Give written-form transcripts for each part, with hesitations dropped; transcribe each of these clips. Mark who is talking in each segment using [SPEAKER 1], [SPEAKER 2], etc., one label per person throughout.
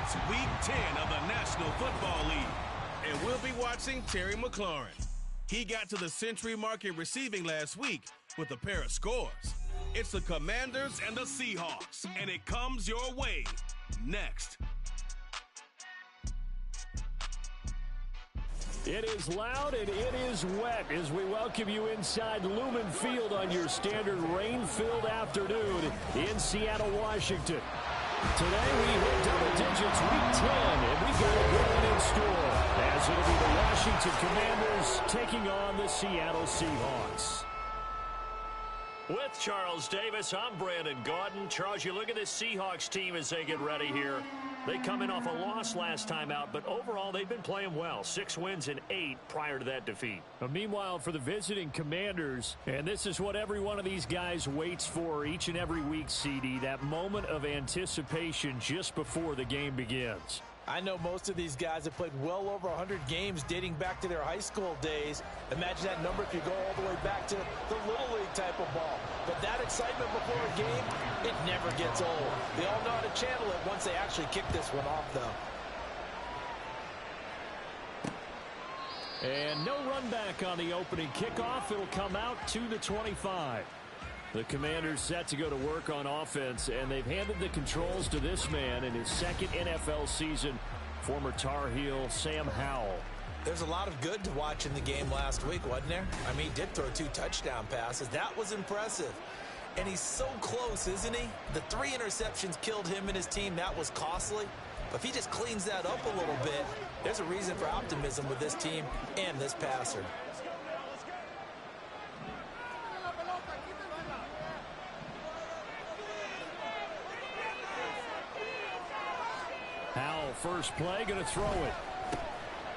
[SPEAKER 1] It's Week 10 of the National Football League, and we'll be watching Terry McLaurin. He got to the century mark in receiving last week with a pair of scores. It's the Commanders and the Seahawks, and it comes your way next.
[SPEAKER 2] It is loud and it is wet as we welcome you inside Lumen Field on your standard rain-filled afternoon in Seattle, Washington. Today we hit double digits Week 10, and we've got a good one in store as it'll be the Washington Commanders taking on the Seattle Seahawks. With Charles Davis, I'm Brandon Gaudin. Charles, you look at this Seahawks team as they get ready here. They come in off a loss last time out, but overall they've been playing well. 6 wins and 8 prior to that defeat. Meanwhile, for the visiting Commanders, and this is what every one of these guys waits for each and every week, CD, that moment of anticipation just before the game begins.
[SPEAKER 3] I know most of these guys have played well over 100 games dating back to their high school days. Imagine that number if you go all the way back to the Little League type of ball. But that excitement before a game, it never gets old. They all know how to channel it once they actually kick this one off, though.
[SPEAKER 2] And no run back on the opening kickoff. It'll come out to the 25. The Commanders set to go to work on offense, and they've handed the controls to this man in his second NFL season, former Tar Heel Sam Howell.
[SPEAKER 3] There's a lot of good to watch in the game last week, wasn't there? I mean, he did throw 2 touchdown passes. That was impressive. And he's so close, isn't he? The 3 interceptions killed him and his team. That was costly. But if he just cleans that up a little bit, there's a reason for optimism with this team and this passer.
[SPEAKER 2] Howell, first play, going to throw it.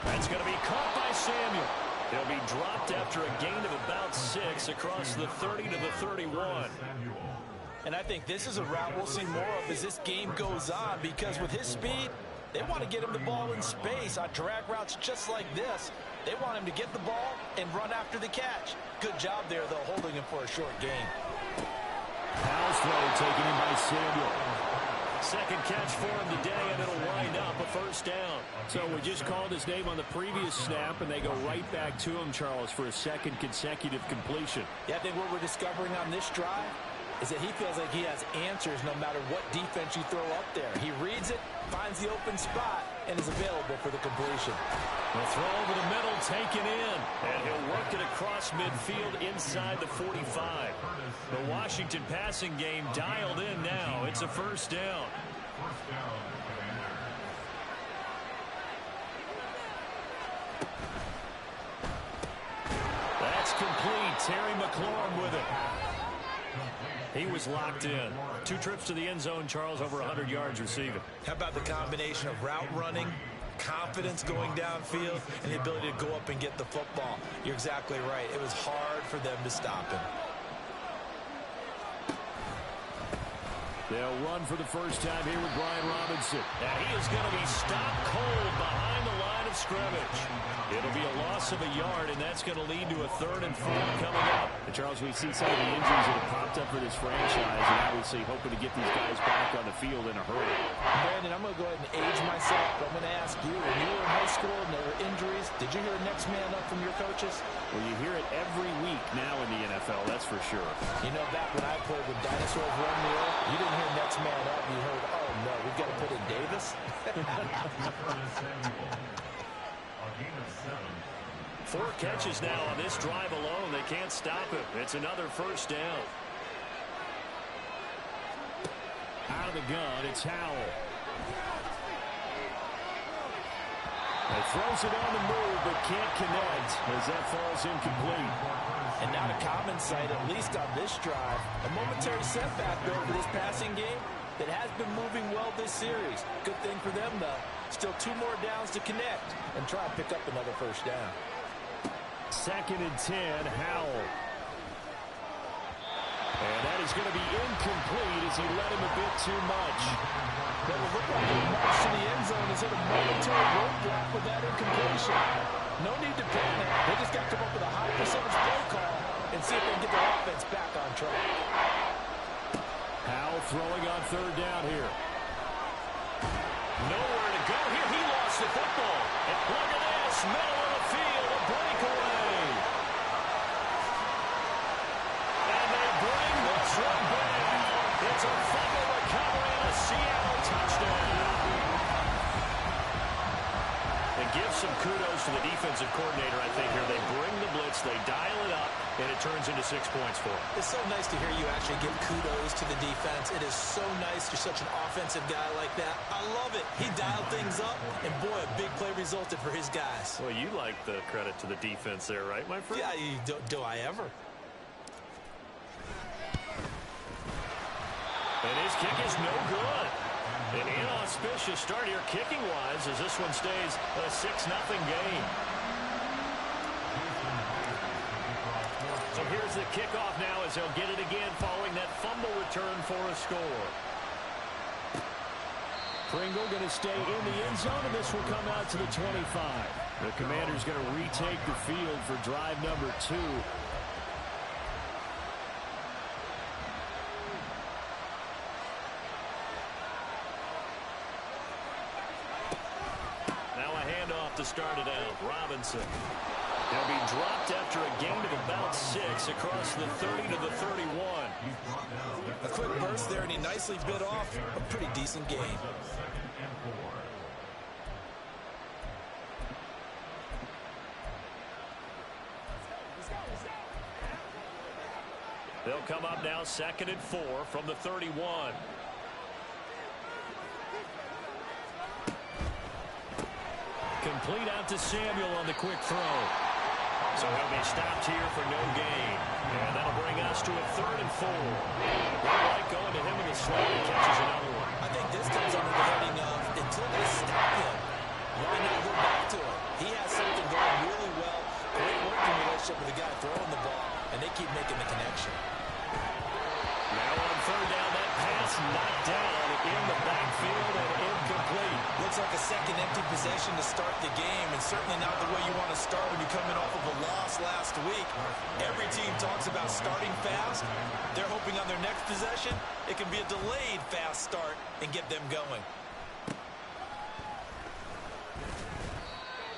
[SPEAKER 2] That's going to be caught by Samuel. He'll be dropped after a gain of about 6 across the 30 to the 31.
[SPEAKER 3] And I think this is a route we'll see more of as this game goes on, because with his speed, they want to get him the ball in space on drag routes just like this. They want him to get the ball and run after the catch. Good job there, though, holding him for a short gain.
[SPEAKER 2] Howell's throw taken in by Samuel. Second catch for him today, and it'll wind up a first down. So we just called his name on the previous snap, and they go right back to him, Charles, for a second consecutive completion.
[SPEAKER 3] Yeah, I think what we're discovering on this drive is that he feels like he has answers no matter what defense you throw up there. He reads it, finds the open spot, and is available for the completion.
[SPEAKER 2] The throw over the middle taken in, and he'll work it across midfield inside the 45. The Washington passing game dialed in now. It's a first down. That's complete. Terry McLaurin with it. He was locked in. 2 trips to the end zone, Charles, over 100 yards receiving.
[SPEAKER 3] How about the combination of route running, confidence going downfield, and the ability to go up and get the football? You're exactly right. It was hard for them to stop him.
[SPEAKER 2] They'll run for the first time here with Brian Robinson. And he is going to be stopped cold behind the line of scrimmage. It'll be a loss of a yard, and that's going to lead to a 3rd and 4 coming up. And Charles, we see some of the injuries that have popped up for this franchise, and obviously hoping to get these guys back on the field in a hurry.
[SPEAKER 3] Brandon, I'm going to go ahead and age myself, but I'm going to ask you, when you were in high school and there were injuries, did you hear next man up from your coaches?
[SPEAKER 2] Well, you hear it every week now in the NFL, that's for sure.
[SPEAKER 3] You know, back when I played with dinosaurs roamed the earth, you didn't hear next man up. You heard, oh, no, we've got to put in Davis.
[SPEAKER 2] 4 catches now on this drive alone. They can't stop him. It's another first down. Out of the gun, it's Howell. He throws it on the move, but can't connect as that falls incomplete.
[SPEAKER 3] And not a common sight, at least on this drive. A momentary setback, though, for this passing game that has been moving well this series. Good thing for them, though. Still 2 more downs to connect and try and pick up another first down.
[SPEAKER 2] 2nd and 10, Howell. And that is going to be incomplete as he led him a bit too much.
[SPEAKER 3] That will look like he marched to the end zone. Is it a momentary roadblock with that incompletion? No need to panic. They just got to come up with a high percentage play call and see if they can get their offense back on track.
[SPEAKER 2] Howell throwing on 3rd down here. Nowhere to go here. He lost the football. And look at this. Middle of the field. A breakaway. And they bring this one back. It's a fumble recovery and a Seattle touchdown. And give some kudos to the defensive coordinator, I think, here. They bring the blitz, they dial it up, and it turns into 6 points for them.
[SPEAKER 3] It's so nice to hear you actually give kudos to the defense. It is so nice. You're such an offensive guy like that. I love it. He dialed things up, and boy, a big play resulted for his guys.
[SPEAKER 2] Well, you like the credit to the defense there, right, my friend?
[SPEAKER 3] Yeah, do I ever?
[SPEAKER 2] And his kick is no good. An inauspicious start here kicking-wise as this one stays a 6-0 game. So here's the kickoff now as they'll get it again following that fumble return for a score. Pringle going to stay in the end zone, and this will come out to the 25. The Commanders going to retake the field for drive number 2. To start it out, Robinson. He'll be dropped after a gain of about 6 across the 30 to the 31.
[SPEAKER 3] A quick burst there, and he nicely bit off a pretty decent gain.
[SPEAKER 2] They'll come up now 2nd and 4 from the 31. Complete out to Samuel on the quick throw. So he'll be stopped here for no gain. And that'll bring us to a 3rd and 4. They like going to him in the slot and catches another one.
[SPEAKER 3] I think this comes under the heading of until they stop him, why not go back to him? He has something going really well. Great working relationship with the guy throwing the ball, and they keep making the connection.
[SPEAKER 2] Now on 3rd down, that pass knocked down in the backfield and incomplete.
[SPEAKER 3] Looks like a second empty possession to start the game, and certainly not the way you want to start when you're coming off of a loss last week. Every team talks about starting fast. They're hoping on their next possession, it can be a delayed fast start and get them going.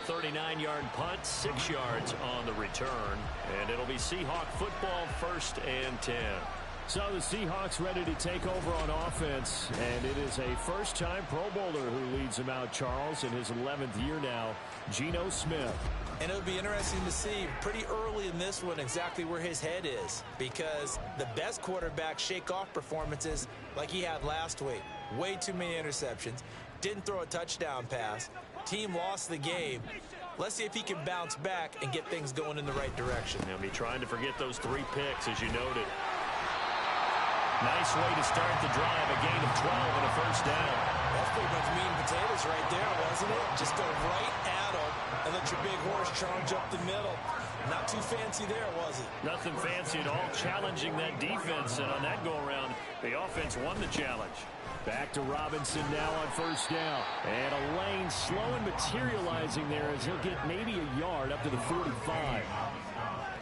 [SPEAKER 2] 39-yard punt, 6 yards on the return, and it'll be Seahawk football, 1st and 10. So the Seahawks ready to take over on offense, and it is a first-time Pro Bowler who leads them out, Charles, in his 11th year now, Geno Smith.
[SPEAKER 3] And it'll be interesting to see pretty early in this one exactly where his head is, because the best quarterback shake-off performances like he had last week. Way too many interceptions. Didn't throw a touchdown pass. Team lost the game. Let's see if he can bounce back and get things going in the right direction.
[SPEAKER 2] He'll be trying to forget those 3 picks, as you noted. Nice way to start the drive, a gain of 12 and a 1st down.
[SPEAKER 3] That's pretty much meat and potatoes right there, wasn't it? Just go right at him and let your big horse charge up the middle. Not too fancy there, was it?
[SPEAKER 2] Nothing fancy at all, challenging that defense, and on that go-around, the offense won the challenge. Back to Robinson now on 1st down. And a lane slow and materializing there as he'll get maybe a yard up to the 45.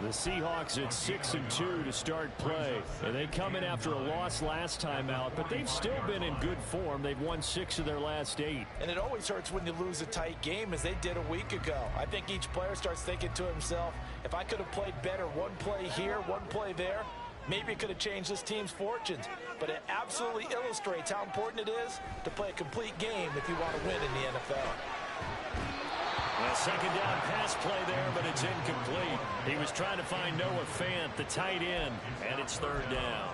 [SPEAKER 2] The Seahawks at 6-2 to start play. And they come in after a loss last time out, but they've still been in good form. They've won 6 of their last 8.
[SPEAKER 3] And it always hurts when you lose a tight game, as they did a week ago. I think each player starts thinking to himself, if I could have played better one play here, one play there, maybe it could have changed this team's fortunes. But it absolutely illustrates how important it is to play a complete game if you want to win in the NFL.
[SPEAKER 2] Well, 2nd down pass play there, but it's incomplete. He was trying to find Noah Fant, the tight end, and it's 3rd down.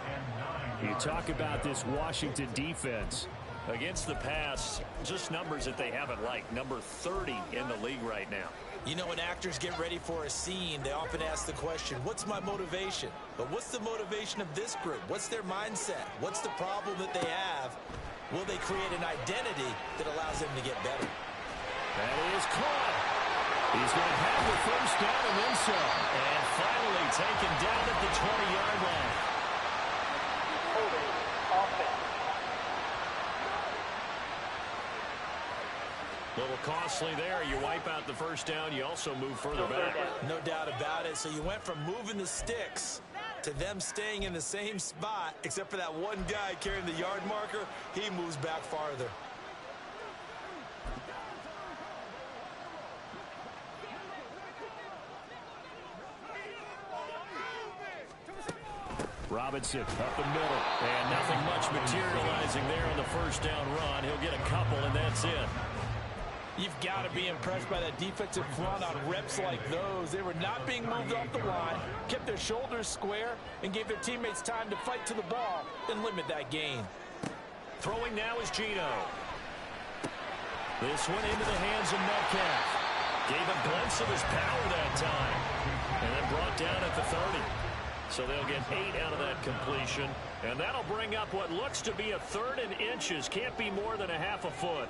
[SPEAKER 2] You talk about this Washington defense. Against the pass, just numbers that they haven't liked. Number 30 in the league right now.
[SPEAKER 3] You know, when actors get ready for a scene, they often ask the question, what's my motivation? But what's the motivation of this group? What's their mindset? What's the problem that they have? Will they create an identity that allows them to get better?
[SPEAKER 2] That is caught. He's going to have the 1st down and then some. And finally taken down at the 20-yard line. A little costly there. You wipe out the 1st down. You also move further back.
[SPEAKER 3] No doubt about it. So you went from moving the sticks to them staying in the same spot, except for that one guy carrying the yard marker. He moves back farther.
[SPEAKER 2] Robinson up the middle. And nothing much materializing there on the first down run. He'll get a couple, and that's it.
[SPEAKER 3] You've got to be impressed by that defensive front on reps like those. They were not being moved off the line, kept their shoulders square, and gave their teammates time to fight to the ball and limit that gain.
[SPEAKER 2] Throwing now is Gino. This one into the hands of Metcalf. Gave a glimpse of his power that time. And then brought down at the 30. So they'll get 8 out of that completion. And that'll bring up what looks to be a 3rd and inches. Can't be more than a half a foot.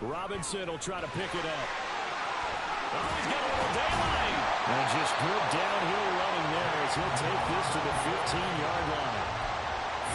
[SPEAKER 2] Robinson will try to pick it up. Oh, he's got a little daylight. And just good downhill running there as he'll take this to the 15-yard line.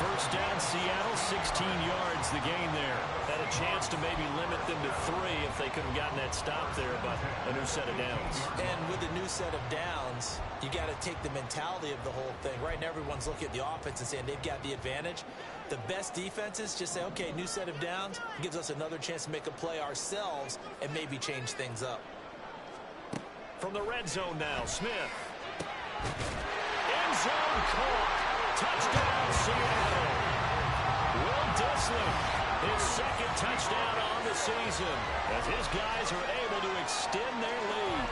[SPEAKER 2] First down, Seattle, 16 yards, the gain there. Had a chance to maybe limit them to 3 if they could have gotten that stop there, but a new set of downs.
[SPEAKER 3] And with a new set of downs, you got to take the mentality of the whole thing. Right now, everyone's looking at the offense and saying they've got the advantage. The best defenses just say, okay, new set of downs gives us another chance to make a play ourselves and maybe change things up.
[SPEAKER 2] From the red zone now, Smith. End zone caught. Touchdown, Seattle. Will Disley, his 2nd touchdown on the season, as his guys are able to extend their lead.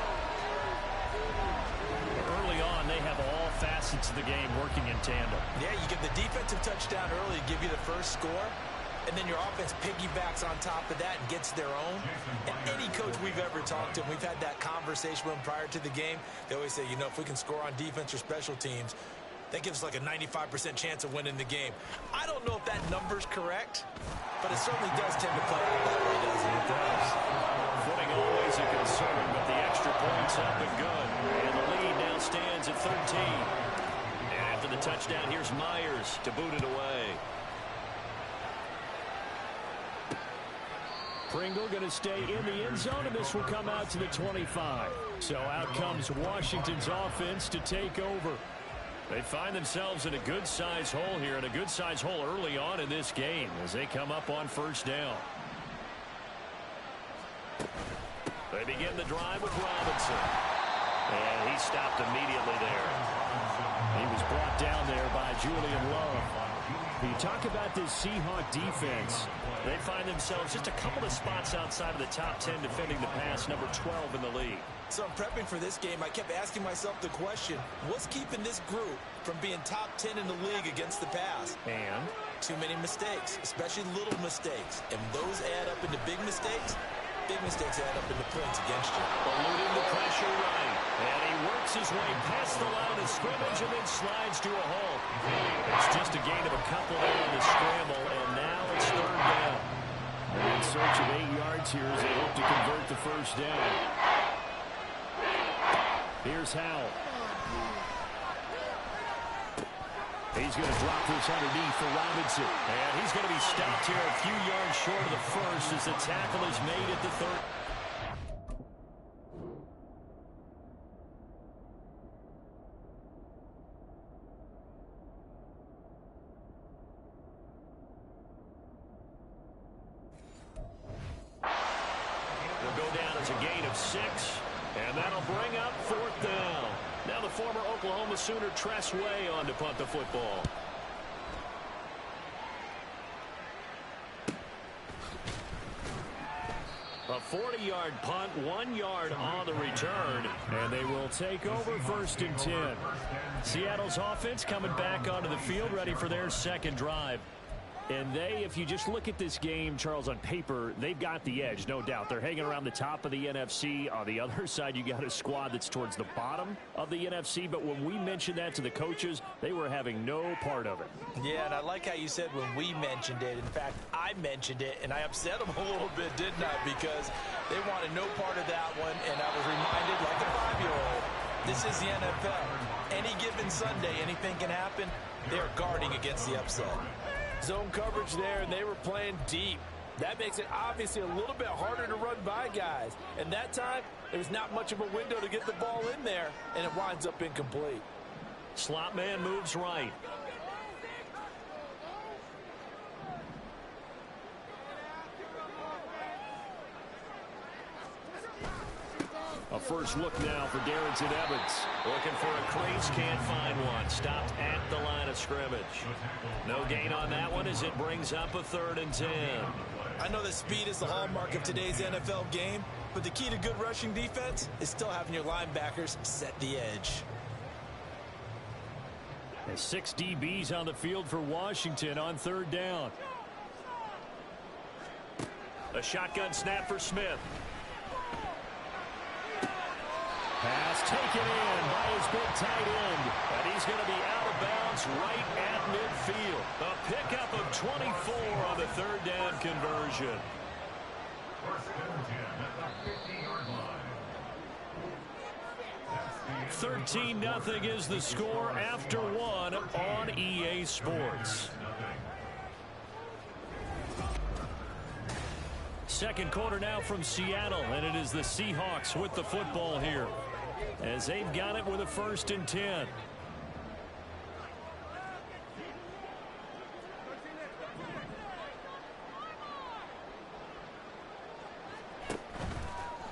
[SPEAKER 2] Early on, they have all facets of the game working in tandem.
[SPEAKER 3] Yeah, you give the defensive touchdown early to give you the first score, and then your offense piggybacks on top of that and gets their own. And any coach we've ever talked to, and we've had that conversation with them prior to the game, they always say, you know, if we can score on defense or special teams, that gives us like a 95% chance of winning the game. I don't know if that number's correct, but it certainly does tend to play out that way, doesn't it?
[SPEAKER 2] Footing always a concern, but the extra point's up and good. And the lead now stands at 13. And after the touchdown, here's Myers to boot it away. Pringle going to stay in the end zone, and this will come out to the 25. So out comes Washington's offense to take over. They find themselves in a good-sized hole here, and a good-sized hole early on in this game as they come up on first down. They begin the drive with Robinson. And he stopped immediately there. He was brought down there by Julian Love. You talk about this Seahawk defense. They find themselves just a couple of spots outside of the top 10 defending the pass, number 12 in the league.
[SPEAKER 3] So I'm prepping for this game. I kept asking myself the question, what's keeping this group from being top 10 in the league against the pass?
[SPEAKER 2] And?
[SPEAKER 3] Too many mistakes, especially little mistakes. And those add up into big mistakes. Big mistakes add up into points against you.
[SPEAKER 2] Eluding the pressure right. And he works his way past the line of scrimmage and then slides to a hole. It's just a gain of a couple there on the scramble, and now it's 3rd down. They're in search of 8 yards here as they hope to convert the first down. Here's Howell. He's going to drop this underneath for Robinson. And he's going to be stopped here a few yards short of the first as the tackle is made at the 3rd. Will go down as a gain of 6. And that'll bring up 4th down. Now the former Oklahoma Sooner Tress Way on to punt the football. A 40-yard punt, 1 yard on the return, and they will take over 1st and 10. Seattle's offense coming back onto the field, ready for their 2nd drive. And they, if you just look at this game, Charles, on paper, they've got the edge, no doubt. They're hanging around the top of the NFC. On the other side, you got a squad that's towards the bottom of the NFC. But when we mentioned that to the coaches, they were having no part of it.
[SPEAKER 3] Yeah, and I like how you said when we mentioned it. In fact, I mentioned it, and I upset them a little bit, didn't I? Because they wanted no part of that one, and I was reminded, like a 5-year-old, this is the NFL. Any given Sunday, anything can happen. They're guarding against the upset.
[SPEAKER 4] Zone coverage there, and they were playing deep. That makes it obviously a little bit harder to run by guys. And that time, there was not much of a window to get the ball in there, and it winds up incomplete.
[SPEAKER 2] Slot man moves right. A first look now for Darrington Evans.
[SPEAKER 5] Looking for a crease, can't find one. Stopped at the line of scrimmage. No gain on that one as it brings up a 3rd and 10.
[SPEAKER 3] I know that speed is the hallmark of today's NFL game, but the key to good rushing defense is still having your linebackers set the edge.
[SPEAKER 2] And 6 DBs on the field for Washington on 3rd down.
[SPEAKER 5] A shotgun snap for Smith.
[SPEAKER 2] Pass taken in by his big tight end. And he's going to be out of bounds right at midfield. A pickup of 24 on the 3rd down conversion. First 13-0 is the score after 1 on EA Sports. Second quarter now from Seattle, and it is the Seahawks with the football here, as they've got it with a 1st and 10.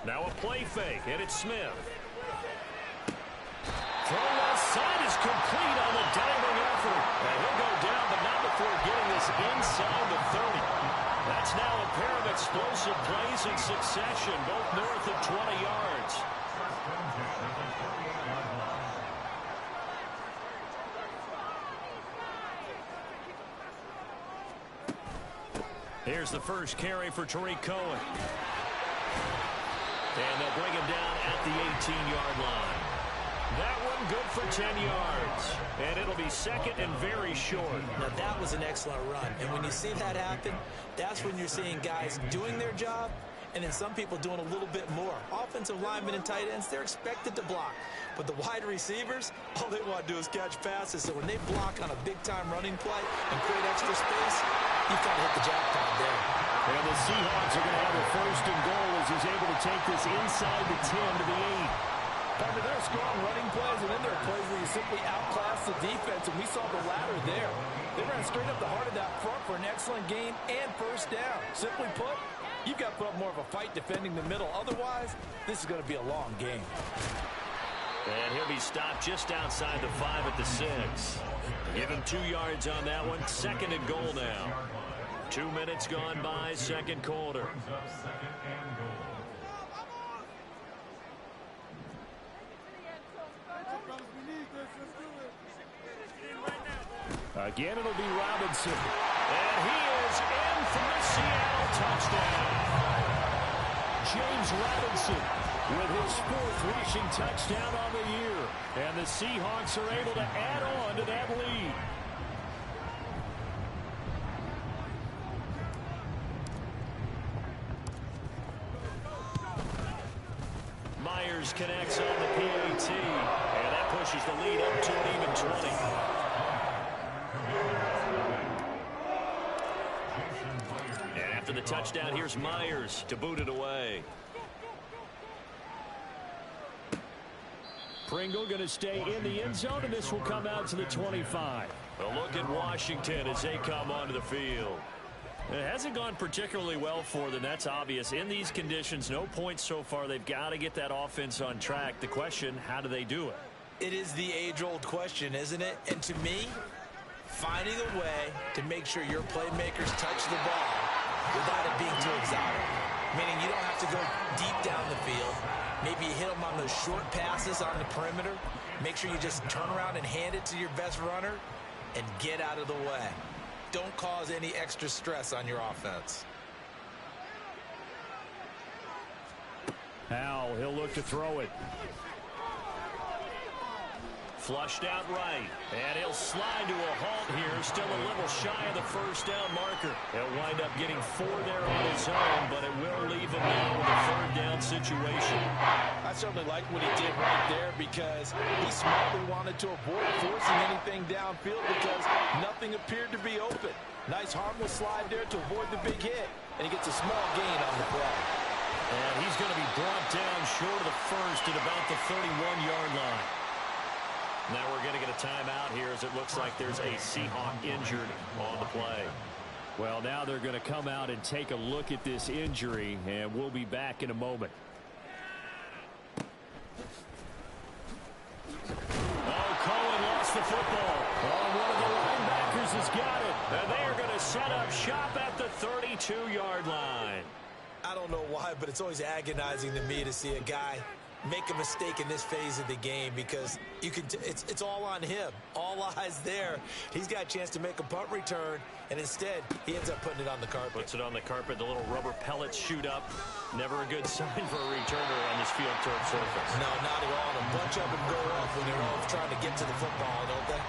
[SPEAKER 2] Now a play fake, and it's Smith. Throw left side is complete on the diving effort. And he'll go down, but not before getting this inside the 30. That's now a pair of explosive plays in succession, both north of 20 yards. Here's the first carry for Tariq Cohen. And they'll bring him down at the 18-yard line. That one good for 10 yards. And it'll be 2nd and very short.
[SPEAKER 3] Now that was an excellent run. And when you see that happen, that's when you're seeing guys doing their job and then some people doing a little bit more. Offensive linemen and tight ends, they're expected to block. But the wide receivers, all they want to do is catch passes. So when they block on a big-time running play and create extra space, you've got to hit the jackpot there.
[SPEAKER 2] And the Seahawks are going to have a 1st and goal as he's able to take this inside the 10 to the 8.
[SPEAKER 4] I mean, there are strong running plays, and then there are plays where you simply outclass the defense, and we saw the latter there. They ran straight up the heart of that front for an excellent gain and 1st down. Simply put, you've got to put up more of a fight defending the middle. Otherwise, this is going to be a long game.
[SPEAKER 5] And he'll be stopped just outside the 5 at the 6. Give him 2 yards on that one. 2nd and goal now. 2 minutes gone by, 2nd quarter.
[SPEAKER 2] Again, it'll be Robinson. And he is in for the Seattle touchdown. James Robinson with his 4th rushing touchdown on the year. And the Seahawks are able to add on to that lead. Myers connects on the PAT. And that pushes the lead up to an even 20. And after the touchdown, here's Myers to boot it away. Pringle going to stay in the end zone, and this will come out to the 25. A look at Washington as they come onto the field. It hasn't gone particularly well for them. That's obvious. In these conditions, no points so far. They've got to get that offense on track. The question, how do they do it?
[SPEAKER 3] It is the age-old question, isn't it? And to me, finding a way to make sure your playmakers touch the ball without it being too exotic. Meaning you don't have to go deep down the field. Maybe you hit them on those short passes on the perimeter. Make sure you just turn around and hand it to your best runner and get out of the way. Don't cause any extra stress on your offense.
[SPEAKER 2] Now he'll look to throw it.
[SPEAKER 5] Flushed out right. And he'll slide to a halt here. Still a little shy of the 1st down marker. He'll wind up getting 4 there on his own, but it will leave him now with a 3rd down situation.
[SPEAKER 4] I certainly like what he did right there because he smartly wanted to avoid forcing anything downfield because nothing appeared to be open. Nice harmless slide there to avoid the big hit, and he gets a small gain on the play.
[SPEAKER 2] And he's going to be brought down short of the 1st at about the 31-yard line.
[SPEAKER 5] Now we're going to get a timeout here as it looks like there's a Seahawk injured on the play.
[SPEAKER 2] Well, now they're going to come out and take a look at this injury, and we'll be back in a moment. Oh, Cohen lost the football. Oh, one of the linebackers has got it. And they are going to set up shop at the 32-yard line.
[SPEAKER 3] I don't know why, but it's always agonizing to me to see a guy make a mistake in this phase of the game because it's all on him. All eyes there. He's got a chance to make a punt return, and instead he ends up putting it on the carpet.
[SPEAKER 5] Puts it on the carpet. The little rubber pellets shoot up. Never a good sign for a returner on this field turf surface.
[SPEAKER 3] No, not at all. A bunch of them go off when they're all trying to get to the football, don't they?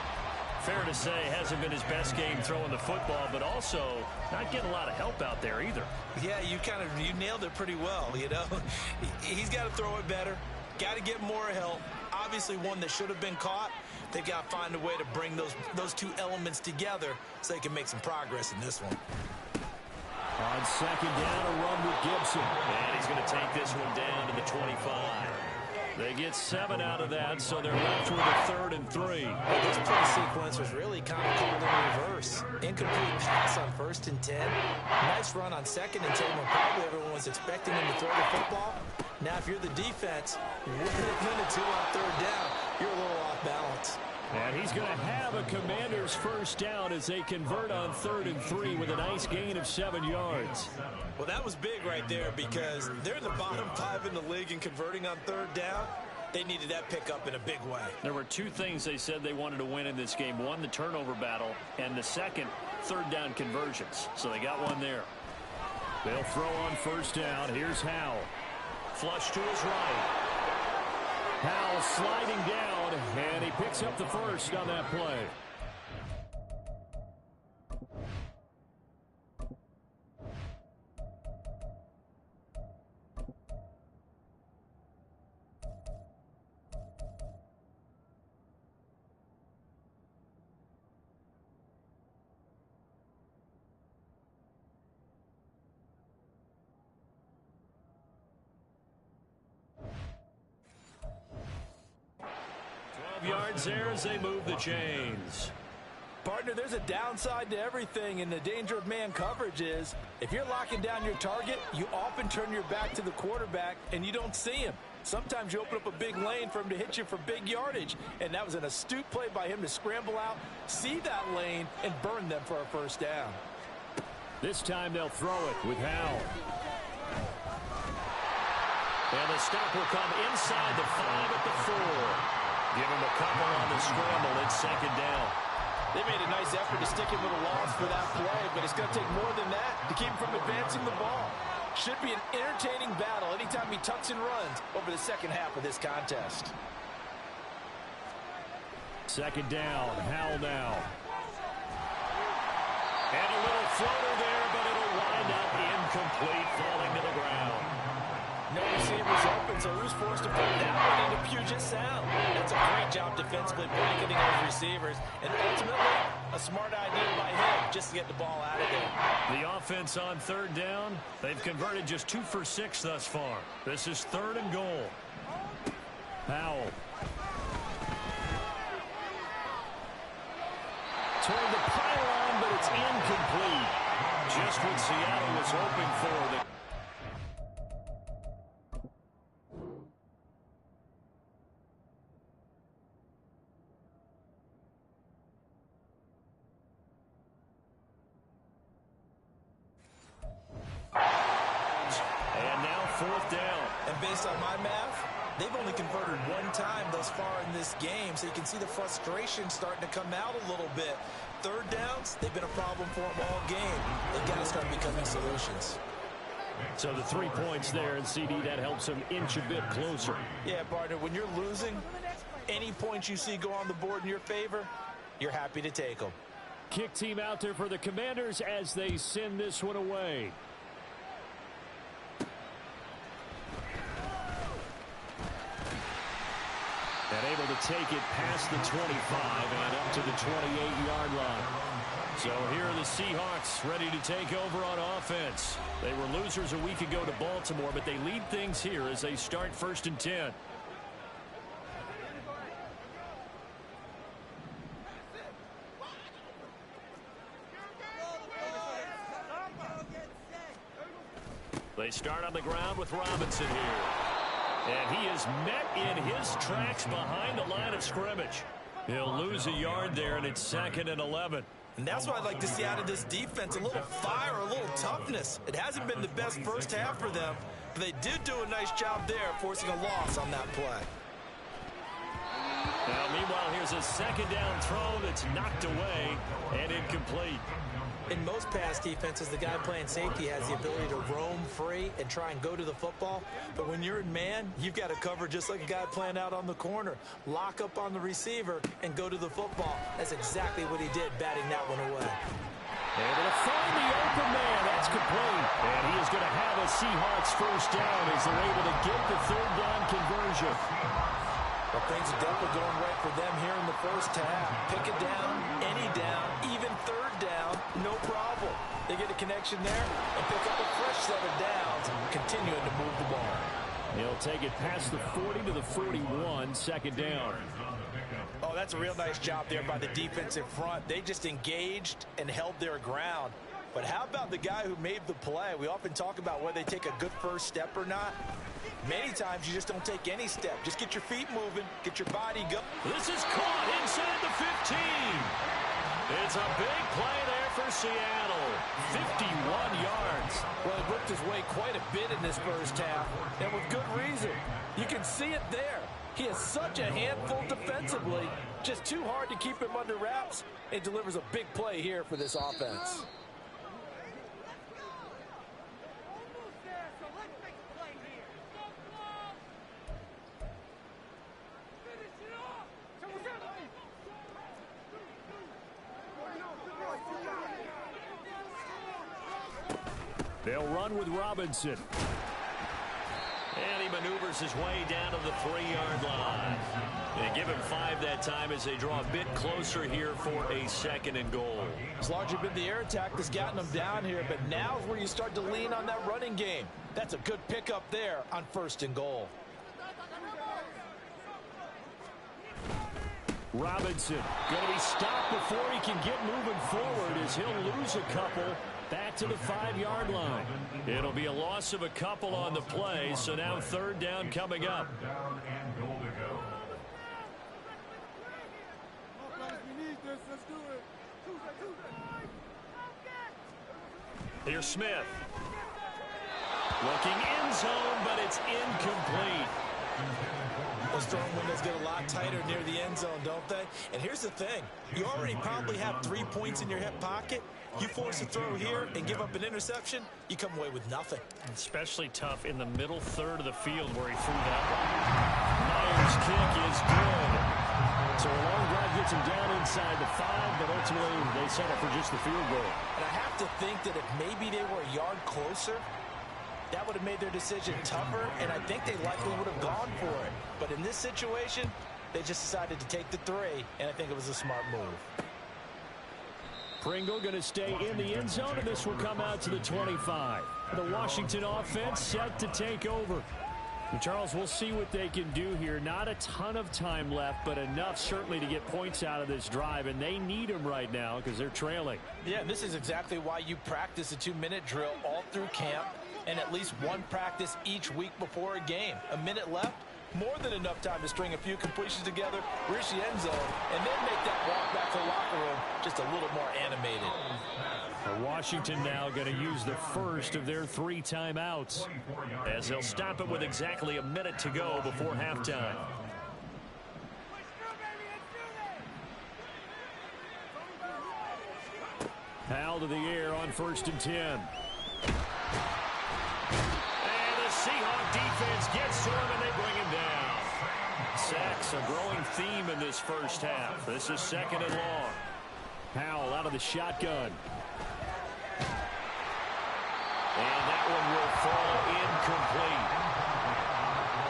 [SPEAKER 5] Fair to say, hasn't been his best game throwing the football, but also not getting a lot of help out there either.
[SPEAKER 3] Yeah, you nailed it pretty well, you know. He's got to throw it better. Got to get more help. Obviously one that should have been caught. They've got to find a way to bring those two elements together so they can make some progress in this one.
[SPEAKER 2] On second down, a run with Gibson.
[SPEAKER 5] And he's going to take this one down to the 25. They get 7 out of that, so they're left with a 3rd and 3.
[SPEAKER 3] Well, this play sequence was really kind of called in reverse. Incomplete pass on 1st and 10. Nice run on 2nd and 10 when probably everyone was expecting him to throw the football. Now, if you're the defense, with a minute 2 on 3rd down, you're a little off balance.
[SPEAKER 2] And he's going to have a Commanders first down as they convert on 3rd and 3 with a nice gain of 7 yards.
[SPEAKER 3] Well, that was big right there because they're in the bottom 5 in the league in converting on 3rd down. They needed that pickup in a big way.
[SPEAKER 5] There were 2 things they said they wanted to win in this game. One, the turnover battle, and the second, 3rd down conversions. So they got one there.
[SPEAKER 2] They'll throw on first down. Here's Howell.
[SPEAKER 5] Flush to his right.
[SPEAKER 2] Howell sliding down, and he picks up the first on that play. Yards there as they move the chains.
[SPEAKER 4] Partner, there's a downside to everything, and the danger of man coverage is if you're locking down your target, you often turn your back to the quarterback and you don't see him. Sometimes you open up a big lane for him to hit you for big yardage, and that was an astute play by him to scramble out, see that lane, and burn them for a first down.
[SPEAKER 2] This time they'll throw it with Howell.
[SPEAKER 5] And the stop will come inside the 5 at the 4. Give him a couple on the scramble. It's 2nd down.
[SPEAKER 4] They made a nice effort to stick him with a loss for that play, but it's going to take more than that to keep him from advancing the ball. Should be an entertaining battle anytime he tucks and runs over the second half of this contest.
[SPEAKER 2] 2nd down, Howell now. And a little floater there, but it'll wind up incomplete, falling to the ground.
[SPEAKER 4] No receivers open, so who's forced to put that one into Puget Sound? That's a great job defensively blanketing those receivers, and ultimately a smart idea by him just to get the ball out of there.
[SPEAKER 5] The offense on 3rd down, they've converted just 2 for 6 thus far. This is 3rd and goal.
[SPEAKER 2] Howell. Toward the pylon, but it's incomplete.
[SPEAKER 5] Just what Seattle was hoping for. And now 4th down.
[SPEAKER 3] And based on my math, they've only converted 1 time thus far in this game, so you can see the frustration starting to come out a little bit. 3rd downs, they've been a problem for them all game. They've got to start becoming solutions.
[SPEAKER 2] So the 3 points there, and CD, that helps them inch a bit closer.
[SPEAKER 4] Yeah, partner, when you're losing, any points you see go on the board in your favor, you're happy to take them.
[SPEAKER 2] Kick team out there for the Commanders as they send this one away. And able to take it past the 25 and up to the 28-yard line. So here are the Seahawks ready to take over on offense. They were losers a week ago to Baltimore, but they lead things here as they start 1st and 10. They start on the ground with Robinson here. And he is met in his tracks behind the line of scrimmage. He'll lose a yard there, and it's 2nd and 11.
[SPEAKER 3] And that's what I'd like to see out of this defense, a little fire, a little toughness. It hasn't been the best first half for them, but they did do a nice job there forcing a loss on that play.
[SPEAKER 2] Now, meanwhile, here's a 2nd down throw that's knocked away and incomplete.
[SPEAKER 3] In most pass defenses, the guy playing safety has the ability to roam free and try and go to the football. But when you're in man, you've got to cover just like a guy playing out on the corner. Lock up on the receiver and go to the football. That's exactly what he did, batting that one away.
[SPEAKER 2] Able to find the open man. That's complete. And he is going to have a Seahawks first down as they're able to get the 3rd down conversion.
[SPEAKER 3] Well, things are definitely going right for them here in the first half. Pick it down, any down, even 3rd down, no problem. They get a connection there and pick up a fresh set of downs, continuing to move the ball.
[SPEAKER 2] He'll take it past the 40 to the 41, 2nd down.
[SPEAKER 3] Oh, that's a real nice job there by the defensive front. They just engaged and held their ground. But how about the guy who made the play? We often talk about whether they take a good first step or not. Many times you just don't take any step. Just get your feet moving, get your body going.
[SPEAKER 2] This is caught inside the 15. It's a big play there for Seattle. 51 yards.
[SPEAKER 4] Well, he worked his way quite a bit in this first half, and with good reason. You can see it there. He is such a handful defensively. Just too hard to keep him under wraps. It delivers a big play here for this offense.
[SPEAKER 2] They'll run with Robinson. And he maneuvers his way down to the 3-yard line. They give him 5 that time as they draw a bit closer here for a 2nd and goal.
[SPEAKER 3] It's largely been the air attack that's gotten them down here, but now is where you start to lean on that running game. That's a good pickup there on 1st and goal.
[SPEAKER 2] Robinson going to be stopped before he can get moving forward as he'll lose a couple back to the 5-yard line. It'll be a loss of a couple on the play, so now 3rd down coming up. Here's Smith. Looking end zone, but it's incomplete.
[SPEAKER 3] Those throwing windows get a lot tighter near the end zone, don't they? And here's the thing. You already probably have 3 points in your hip pocket. You force a throw here and give up an interception, you come away with nothing.
[SPEAKER 2] Especially tough in the middle 3rd of the field where he threw that one. Myers' kick is good. So a long drive gets him down inside the 5, but ultimately they settle for just the field goal.
[SPEAKER 3] And I have to think that if maybe they were a yard closer, that would have made their decision tougher, and I think they likely would have gone for it. But in this situation, they just decided to take the 3, and I think it was a smart move.
[SPEAKER 2] Pringle going to stay in the end zone, and this will come out to the 25. The Washington offense set to take over. And Charles, we'll see what they can do here. Not a ton of time left, but enough certainly to get points out of this drive, and they need them right now because they're trailing.
[SPEAKER 3] Yeah, this is exactly why you practice a 2-minute drill all through camp and at least one practice each week before a game. A minute left, more than enough time to string a few completions together, reach the end zone, and then make that walk back to the locker room just a little more animated.
[SPEAKER 2] Washington now going to use the first of their 3 timeouts as they'll stop it with exactly a minute to go before halftime. Powell to the air on 1st and 10. And the Seahawks defense gets to him and they bring him down. Sacks a growing theme in this first half. This is 2nd and long. Powell out of the shotgun. And that one will fall incomplete.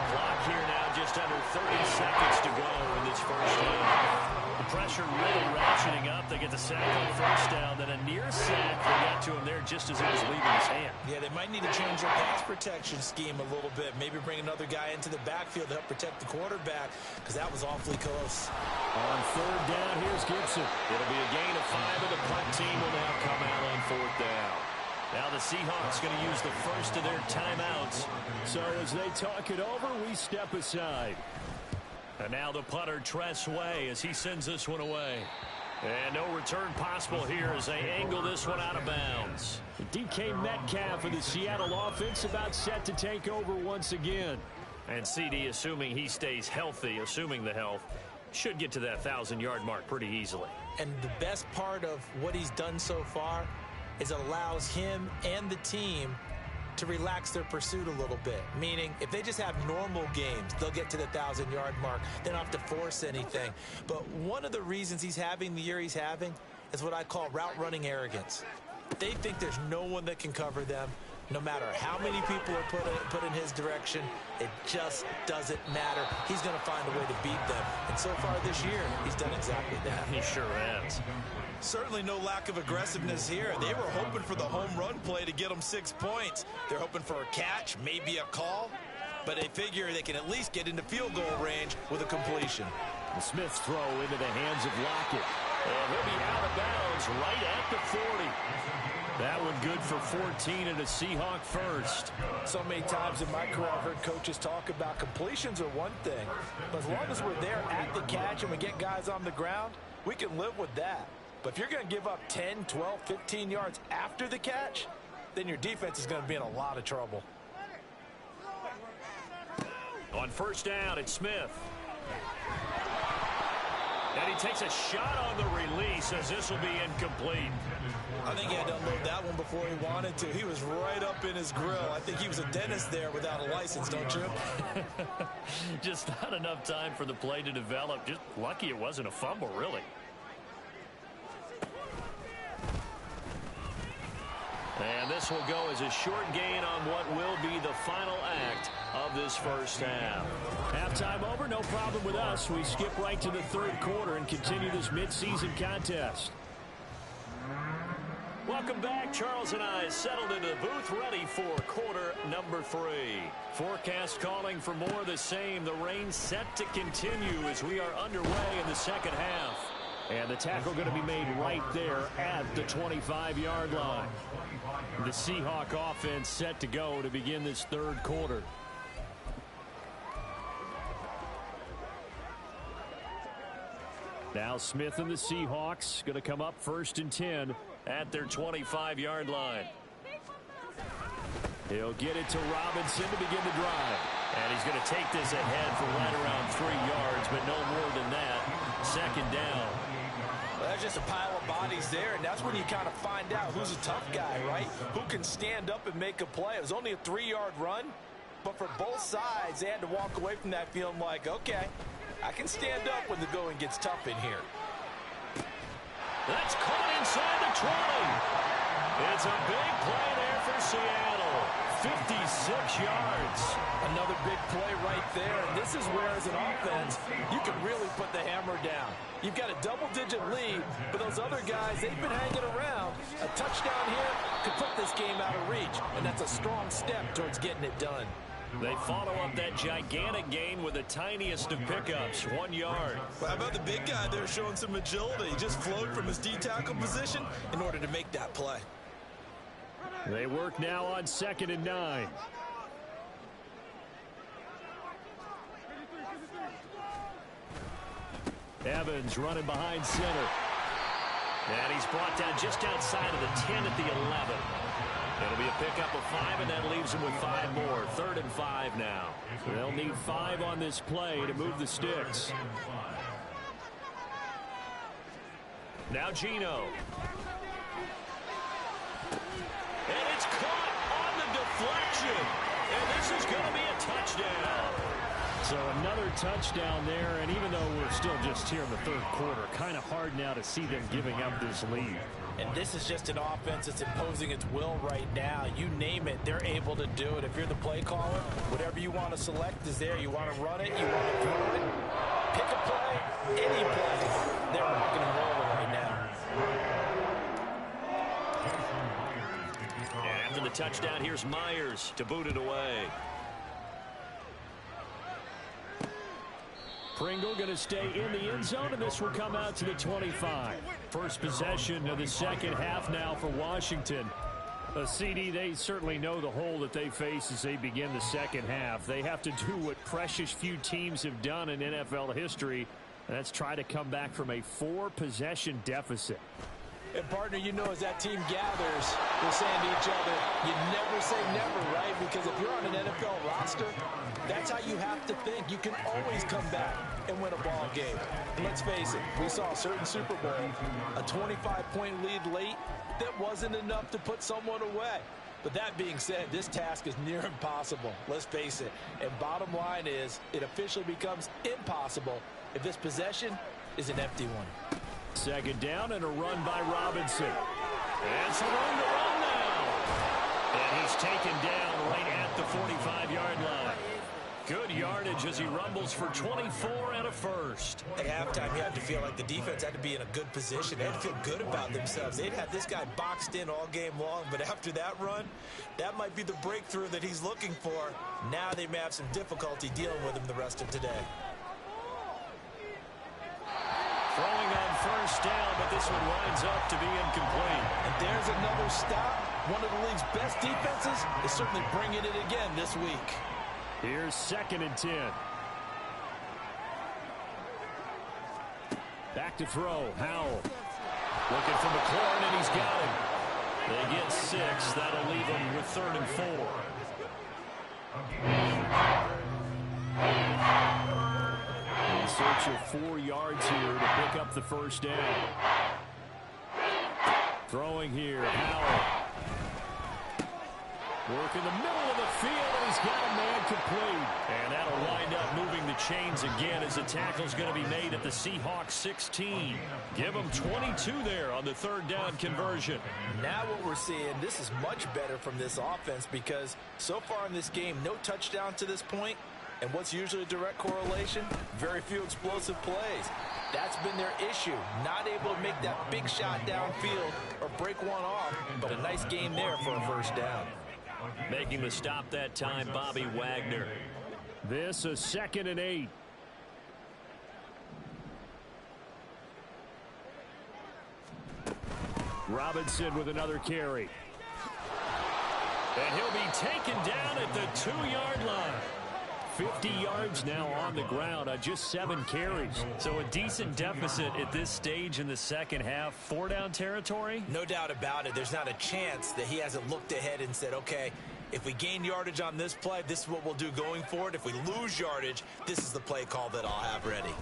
[SPEAKER 2] Clock here now just under 30 seconds to go in this first half. The pressure really ratcheting up. They get the sack on 1st down, then a near sack. They got to him there just as it was leaving his hand.
[SPEAKER 3] Yeah, they might need to change their pass protection scheme a little bit. Maybe bring another guy into the backfield to help protect the quarterback, because that was awfully close.
[SPEAKER 2] On 3rd down, here's Gibson. It'll be a gain of 5, and the punt team will now come out on 4th down.
[SPEAKER 5] Now the Seahawks going to use the first of their timeouts.
[SPEAKER 2] So as they talk it over, we step aside.
[SPEAKER 5] And now the punter, Tress Way, as he sends this one away. And no return possible here as they angle this one out of bounds.
[SPEAKER 2] DK Metcalf of the Seattle offense about set to take over once again.
[SPEAKER 5] And CD, assuming he stays healthy, assuming the health, should get to that 1,000-yard mark pretty easily.
[SPEAKER 3] And the best part of what he's done so far is it allows him and the team to relax their pursuit a little bit. Meaning, if they just have normal games, they'll get to the 1,000-yard mark. They don't have to force anything. But one of the reasons he's having the year he's having is what I call route running arrogance. They think there's no one that can cover them. No matter how many people are put in his direction, it just doesn't matter. He's going to find a way to beat them. And so far this year, he's done exactly that.
[SPEAKER 5] He sure has.
[SPEAKER 3] Certainly no lack of aggressiveness here. They were hoping for the home run play to get them 6 points. They're hoping for a catch, maybe a call, but they figure they can at least get into field goal range with a completion.
[SPEAKER 2] The Smith's throw into the hands of Lockett.
[SPEAKER 5] And he'll be out of bounds right at the 40. That one good for 14 and a Seahawk first.
[SPEAKER 4] So many times in my career I've heard coaches talk about completions are one thing, but as long as we're there at the catch and we get guys on the ground, we can live with that. But if you're going to give up 10, 12, 15 yards after the catch, then your defense is going to be in a lot of trouble.
[SPEAKER 5] On first down, it's Smith. And he takes a shot on the release as this will be incomplete.
[SPEAKER 3] I think he had to unload that one before he wanted to. He was right up in his grill. I think he was a dentist there without a license, don't you?
[SPEAKER 5] Just not enough time for the play to develop. Just lucky it wasn't a fumble, really. And this will go as a short gain on what will be the final act of this first half.
[SPEAKER 2] Halftime over, no problem with us. We skip right to the third quarter and continue this midseason contest.
[SPEAKER 5] Welcome back. Charles and I settled into the booth, ready for quarter number 3. Forecast calling for more of the same. The rain set to continue as we are underway in the second half.
[SPEAKER 2] And the tackle going to be made right there at the 25-yard line. The Seahawk offense set to go to begin this third quarter. Now Smith and the Seahawks going to come up first and 10
[SPEAKER 5] at their 25-yard line.
[SPEAKER 2] He'll get it to Robinson to begin the drive.
[SPEAKER 5] And he's going to take this ahead for right around 3 yards, but no more than that. Second down.
[SPEAKER 4] Well, there's just a pile of bodies there, and that's when you kind of find out who's a tough guy, right? Who can stand up and make a play. It was only a 3-yard run, but for both sides, they had to walk away from that feeling like, okay, I can stand up when the going gets tough in here.
[SPEAKER 5] That's caught inside the 20. It's a big play there for Seattle. 56 yards.
[SPEAKER 4] Another big play right there. And this is where, as an offense, you can really put the hammer down. You've got a double-digit lead, but those other guys, they've been hanging around. A touchdown here could put this game out of reach, and that's a strong step towards getting it done.
[SPEAKER 5] They follow up that gigantic gain with the tiniest of pickups, 1 yard.
[SPEAKER 3] Well, how about the big guy there showing some agility? He just flowed from his D-tackle position in order to make that play.
[SPEAKER 2] They work now on 2nd and 9. Evans running behind center.
[SPEAKER 5] And he's brought down just outside of the 10 at the 11. It'll be a pickup of 5, and that leaves him with 5 more. 3rd and 5 now.
[SPEAKER 2] They'll need 5 on this play to move the sticks.
[SPEAKER 5] Now Gino. And it's caught on the deflection. And this is going to be a touchdown.
[SPEAKER 2] So another touchdown there, and even though we're still just here in the third quarter, kind of hard now to see them giving up this lead.
[SPEAKER 4] And this is just an offense that's imposing its will right now. You name it, they're able to do it. If you're the play caller, whatever you want to select is there. You want to run it, you want to throw it, pick a play, any play. They're rocking and rolling right now.
[SPEAKER 5] And after the touchdown, here's Myers to boot it away.
[SPEAKER 2] Pringle going to stay in the end zone, and this will come out to the 25. First possession of the second half now for Washington. CD, they certainly know the hole that they face as they begin the second half. They have to do what precious few teams have done in NFL history, and that's try to come back from a 4-possession deficit.
[SPEAKER 4] And, partner, you know, as that team gathers, we're saying to each other, you never say never, right? Because if you're on an NFL roster, that's how you have to think. You can always come back and win a ball game. And let's face it, we saw a certain Super Bowl, a 25-point lead late, that wasn't enough to put someone away. But that being said, this task is near impossible. Let's face it. And bottom line is, it officially becomes impossible if this possession is an empty one.
[SPEAKER 2] Second down and a run by Robinson. And some room to run now. And he's taken down right at the 45-yard line. Good yardage as he rumbles for 24 and a first.
[SPEAKER 3] At halftime, you had to feel like the defense had to be in a good position. They had to feel good about themselves. They'd had this guy boxed in all game long, but after that run, that might be the breakthrough that he's looking for. Now they may have some difficulty dealing with him the rest of today.
[SPEAKER 2] Throwing on first down, but this one winds up to be incomplete.
[SPEAKER 4] And there's another stop. One of the league's best defenses is certainly bringing it again this week.
[SPEAKER 2] Here's 2nd and 10. Back to throw. Howell. Looking for McLaurin, and he's got him. They get 6. That'll leave them with 3rd and 4. In search of 4 yards here to pick up the first down. Throwing here. Howell. Work in the middle of the field, and he's got a man complete. And that'll wind up moving the chains again as the tackle's going to be made at the Seahawks 16. Give them 22 there on the 3rd down conversion.
[SPEAKER 4] Now what we're seeing, this is much better from this offense because so far in this game, no touchdown to this point. And what's usually a direct correlation? Very few explosive plays. That's been their issue. Not able to make that big shot downfield or break one off, but a nice game there for a first down.
[SPEAKER 2] Making the stop that time, Bobby Wagner. This a 2nd and 8. Robinson with another carry. And he'll be taken down at the 2-yard line. 50 yards now on the ground on just 7 carries. So a decent deficit at this stage in the second half. 4-down territory?
[SPEAKER 3] No doubt about it. There's not a chance that he hasn't looked ahead and said, okay, if we gain yardage on this play, this is what we'll do going forward. If we lose yardage, this is the play call that I'll have ready.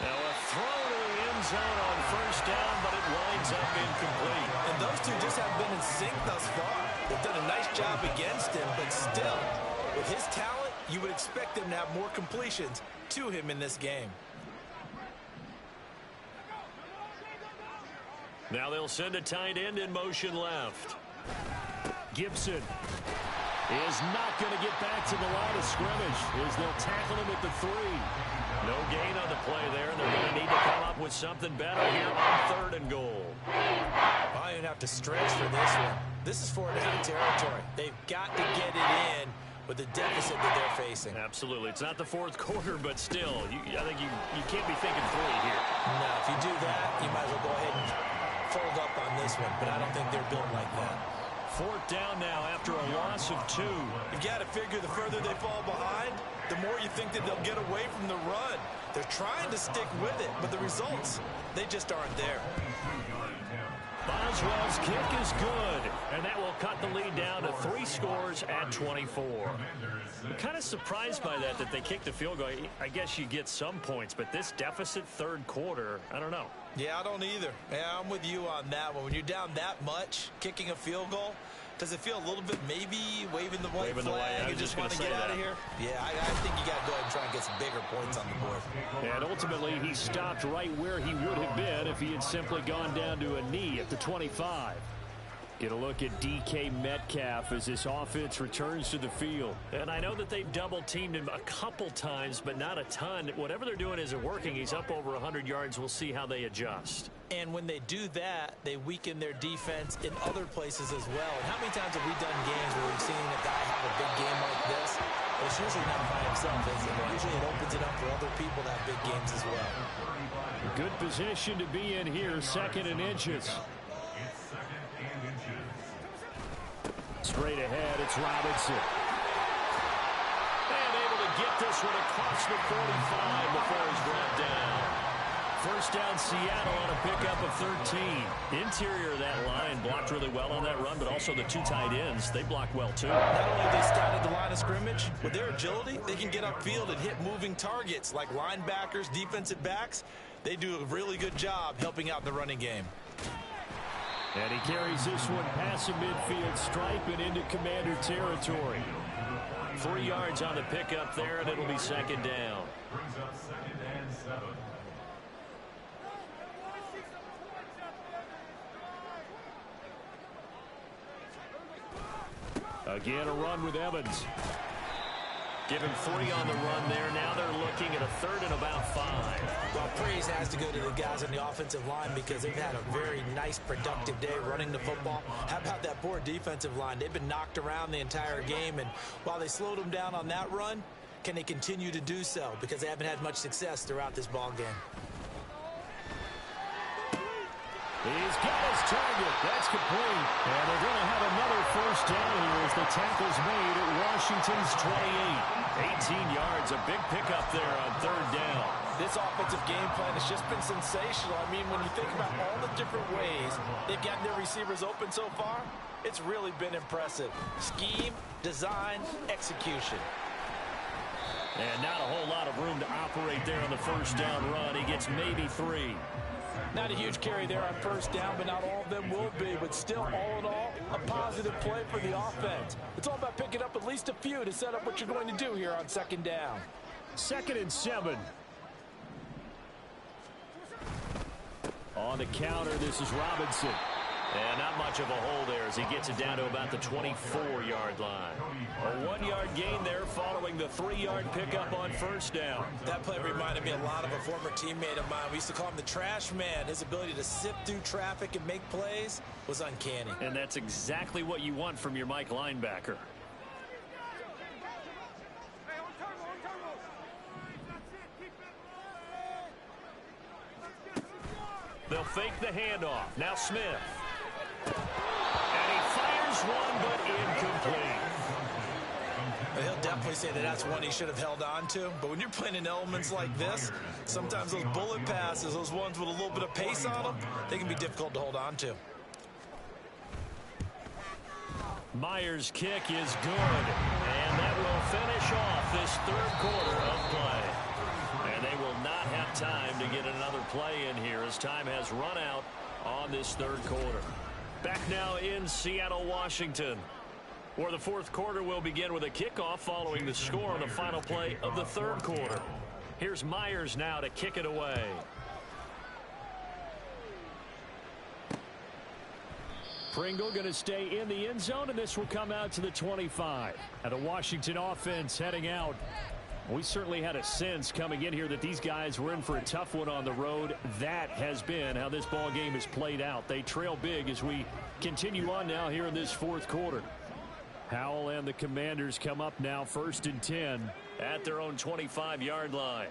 [SPEAKER 2] Now a throw to the end zone on first down, but it winds up incomplete.
[SPEAKER 3] And those two just haven't been in sync thus far. They've done a nice job against him, but still, with his talent, you would expect them to have more completions to him in this game.
[SPEAKER 2] Now they'll send a tight end in motion left. Gibson is not going to get back to the line of scrimmage as they'll tackle him at the 3. No gain on the play there, and they're going to need to come up with something better here on 3rd and goal.
[SPEAKER 3] I don't have to stretch for this one. This is 4-down territory. They've got to get it in with the deficit that they're facing.
[SPEAKER 2] Absolutely. It's not the 4th quarter, but still, I think you can't be thinking 3 here.
[SPEAKER 3] No, if you do that, you might as well go ahead and fold up on this one, but I don't think they're built like that.
[SPEAKER 2] 4th down now after a loss of 2.
[SPEAKER 3] You've got to figure the further they fall behind, the more you think that they'll get away from the run. They're trying to stick with it, but the results, they just aren't there.
[SPEAKER 2] Boswell's kick is good, and that will cut the lead down to 3 scores at 24. I'm kind of surprised by that they kicked the field goal. I guess you get some points, but this deficit 3rd quarter, I don't know.
[SPEAKER 3] Yeah, I don't either. Yeah, I'm with you on that one. When you're down that much, kicking a field goal, does it feel a little bit maybe waving the white flag and just want to get out of here? Yeah, I think you got to go ahead and try and get some bigger points on the board.
[SPEAKER 2] And ultimately, he stopped right where he would have been if he had simply gone down to a knee at the 25. Get a look at DK Metcalf as this offense returns to the field. And I know that they've double-teamed him a couple times, but not a ton. Whatever they're doing isn't working. He's up over 100 yards. We'll see how they adjust.
[SPEAKER 3] And when they do that, they weaken their defense in other places as well. And how many times have we done games where we've seen a guy have a big game like this? It's usually not by himself, is it? Usually it opens it up for other people to have big games as well.
[SPEAKER 2] Good position to be in here, 2nd and inches. Straight ahead, it's Robinson. And able to get this one across the 45 before he's brought down. First down, Seattle on a pickup of 13. Interior of that line blocked really well on that run, but also the two tight ends, they blocked well too.
[SPEAKER 3] Not only have they scouted the line of scrimmage, with their agility, they can get upfield and hit moving targets like linebackers, defensive backs. They do a really good job helping out the running game.
[SPEAKER 2] And he carries this one past the midfield stripe and into Commander territory. 3 yards on the pickup there, and it'll be second down.
[SPEAKER 6] Brings up second and 7.
[SPEAKER 2] Again, a run with Evans.
[SPEAKER 5] Give him 3 on the run there. Now they're looking at a 3rd and about 5.
[SPEAKER 3] Well, praise has to go to the guys on the offensive line because they've had a very nice, productive day running the football. How about that poor defensive line? They've been knocked around the entire game, and while they slowed them down on that run, can they continue to do so? Because they haven't had much success throughout this ball game.
[SPEAKER 2] He's got his target. That's complete. And they're going to have another first down here as the tackle's made at Washington's 28. 18 yards, a big pickup there on 3rd down.
[SPEAKER 4] This offensive game plan has just been sensational. I mean, when you think about all the different ways they've gotten their receivers open so far, it's really been impressive. Scheme, design, execution.
[SPEAKER 2] And not a whole lot of room to operate there on the first down run. He gets maybe 3.
[SPEAKER 4] Not a huge carry there on first down, but not all of them will be. But still, all in all, a positive play for the offense. It's all about picking up at least a few to set up what you're going to do here on second down.
[SPEAKER 2] 2nd and 7. On the counter, this is Robinson.
[SPEAKER 5] And not much of a hole there as he gets it down to about the 24-yard line.
[SPEAKER 2] A 1-yard gain there following the 3-yard pickup on first down.
[SPEAKER 3] That play reminded me a lot of a former teammate of mine. We used to call him the trash man. His ability to sift through traffic and make plays was uncanny.
[SPEAKER 5] And that's exactly what you want from your Mike linebacker.
[SPEAKER 2] They'll fake the handoff. Now Smith. And he fires one, but incomplete.
[SPEAKER 3] He'll definitely say that that's one he should have held on to. But when you're playing in elements like this, sometimes those bullet passes, those ones with a little bit of pace on them, they can be difficult to hold on to.
[SPEAKER 2] Myers' kick is good. And that will finish off this 3rd quarter of play. And they will not have time to get another play in here as time has run out on this 3rd quarter. Back now in Seattle, Washington, where the 4th quarter will begin with a kickoff following the score on the final play of the 3rd quarter. Here's Myers now to kick it away. Pringle going to stay in the end zone, and this will come out to the 25. And the Washington offense heading out. We certainly had a sense coming in here that these guys were in for a tough one on the road. That has been how this ball game has played out. They trail big as we continue on now here in this 4th quarter. Howell and the Commanders come up now 1st and 10 at their own 25-yard line.